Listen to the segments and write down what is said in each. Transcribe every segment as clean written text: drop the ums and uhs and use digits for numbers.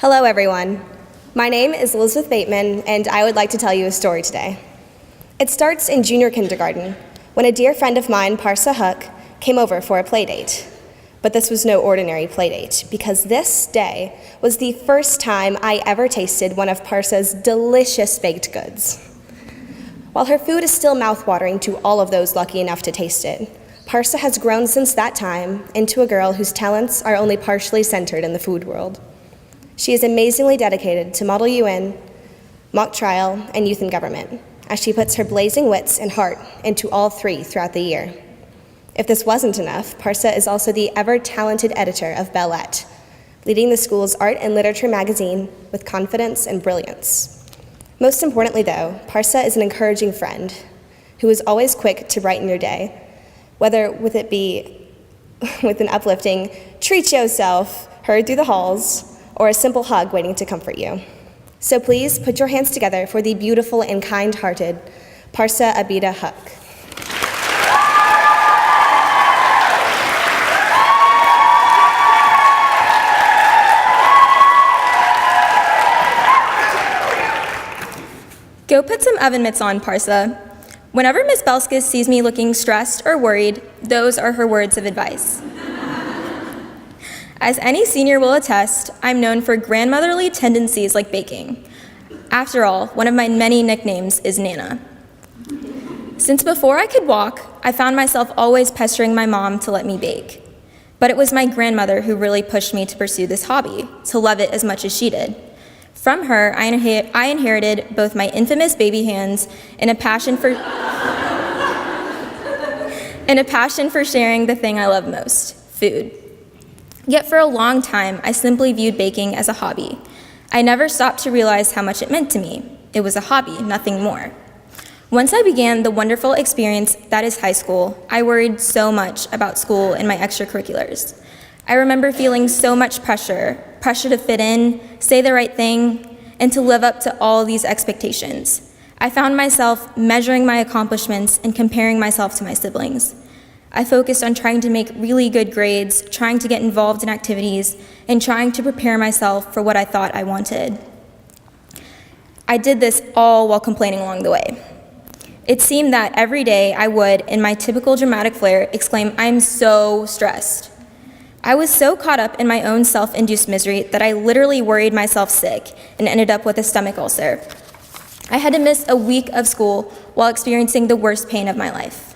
Hello, everyone. My name is Elizabeth Bateman, and I would like to tell you a story today. It starts in junior kindergarten, when a dear friend of mine, Paarsa Haque, came over for a play date. But this was no ordinary play date, because this day was the first time I ever tasted one of Paarsa's delicious baked goods. While her food is still mouth-watering to all of those lucky enough to taste it, Paarsa has grown since that time into a girl whose talents are only partially centered in the food world. She is amazingly dedicated to Model UN, mock trial, and youth in government, as she puts her blazing wits and heart into all three throughout the year. If this wasn't enough, Paarsa is also the ever-talented editor of Bellette, leading the school's art and literature magazine with confidence and brilliance. Most importantly, though, Paarsa is an encouraging friend who is always quick to brighten your day, whether with it be with an uplifting "treat yourself" heard through the halls, or a simple hug waiting to comfort you. So please put your hands together for the beautiful and kind-hearted Paarsa Haque. Go put some oven mitts on, Paarsa. Whenever Miss Belskis sees me looking stressed or worried, those are her words of advice. As any senior will attest, I'm known for grandmotherly tendencies like baking. After all, one of my many nicknames is Nana. Since before I could walk, I found myself always pestering my mom to let me bake. But it was my grandmother who really pushed me to pursue this hobby, to love it as much as she did. From her, I inherited both my infamous baby hands and a passion for sharing the thing I love most, food. Yet for a long time, I simply viewed baking as a hobby. I never stopped to realize how much it meant to me. It was a hobby, nothing more. Once I began the wonderful experience that is high school, I worried so much about school and my extracurriculars. I remember feeling so much pressure to fit in, say the right thing, and to live up to all these expectations. I found myself measuring my accomplishments and comparing myself to my siblings. I focused on trying to make really good grades, trying to get involved in activities, and trying to prepare myself for what I thought I wanted. I did this all while complaining along the way. It seemed that every day I would, in my typical dramatic flair, exclaim, "I'm so stressed." I was so caught up in my own self-induced misery that I literally worried myself sick and ended up with a stomach ulcer. I had to miss a week of school while experiencing the worst pain of my life.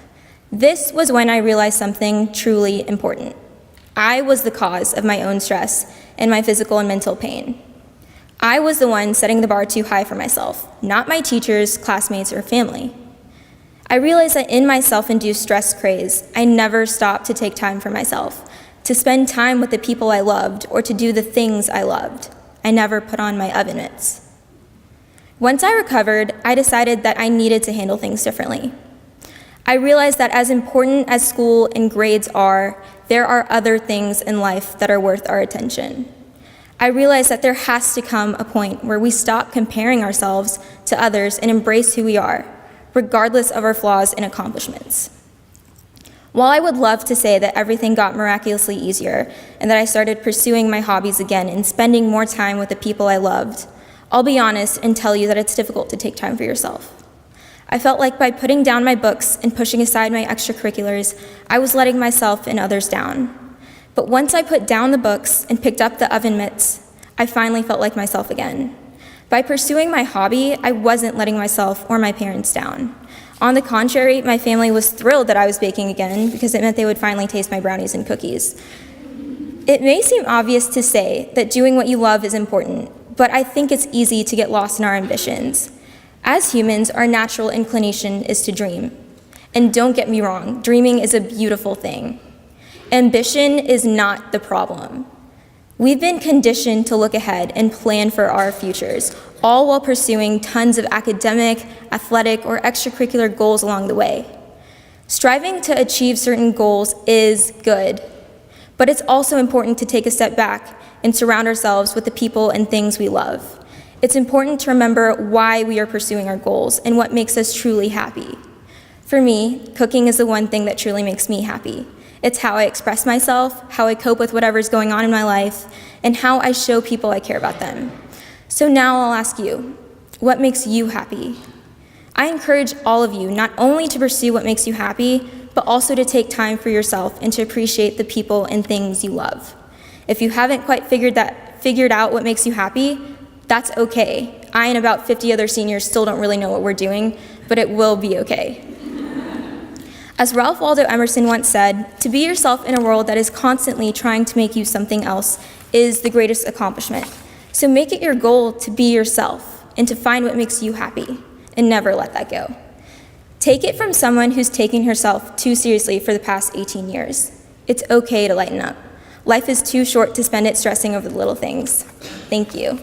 This was when I realized something truly important. I was the cause of my own stress and my physical and mental pain. I was the one setting the bar too high for myself, not my teachers, classmates, or family. I realized that in my self-induced stress craze, I never stopped to take time for myself, to spend time with the people I loved, or to do the things I loved. I never put on my oven mitts. Once I recovered, I decided that I needed to handle things differently. I realized that as important as school and grades are, there are other things in life that are worth our attention. I realized that there has to come a point where we stop comparing ourselves to others and embrace who we are, regardless of our flaws and accomplishments. While I would love to say that everything got miraculously easier and that I started pursuing my hobbies again and spending more time with the people I loved, I'll be honest and tell you that it's difficult to take time for yourself. I felt like by putting down my books and pushing aside my extracurriculars, I was letting myself and others down. But once I put down the books and picked up the oven mitts, I finally felt like myself again. By pursuing my hobby, I wasn't letting myself or my parents down. On the contrary, my family was thrilled that I was baking again because it meant they would finally taste my brownies and cookies. It may seem obvious to say that doing what you love is important, but I think it's easy to get lost in our ambitions. As humans, our natural inclination is to dream. And don't get me wrong, dreaming is a beautiful thing. Ambition is not the problem. We've been conditioned to look ahead and plan for our futures, all while pursuing tons of academic, athletic, or extracurricular goals along the way. Striving to achieve certain goals is good, but it's also important to take a step back and surround ourselves with the people and things we love. It's important to remember why we are pursuing our goals and what makes us truly happy. For me, cooking is the one thing that truly makes me happy. It's how I express myself, how I cope with whatever's going on in my life, and how I show people I care about them. So now I'll ask you, what makes you happy? I encourage all of you not only to pursue what makes you happy, but also to take time for yourself and to appreciate the people and things you love. If you haven't quite figured out what makes you happy, that's okay. I and about 50 other seniors still don't really know what we're doing, but it will be okay. As Ralph Waldo Emerson once said, to be yourself in a world that is constantly trying to make you something else is the greatest accomplishment. So make it your goal to be yourself and to find what makes you happy, and never let that go. Take it from someone who's taken herself too seriously for the past 18 years. It's okay to lighten up. Life is too short to spend it stressing over the little things. Thank you.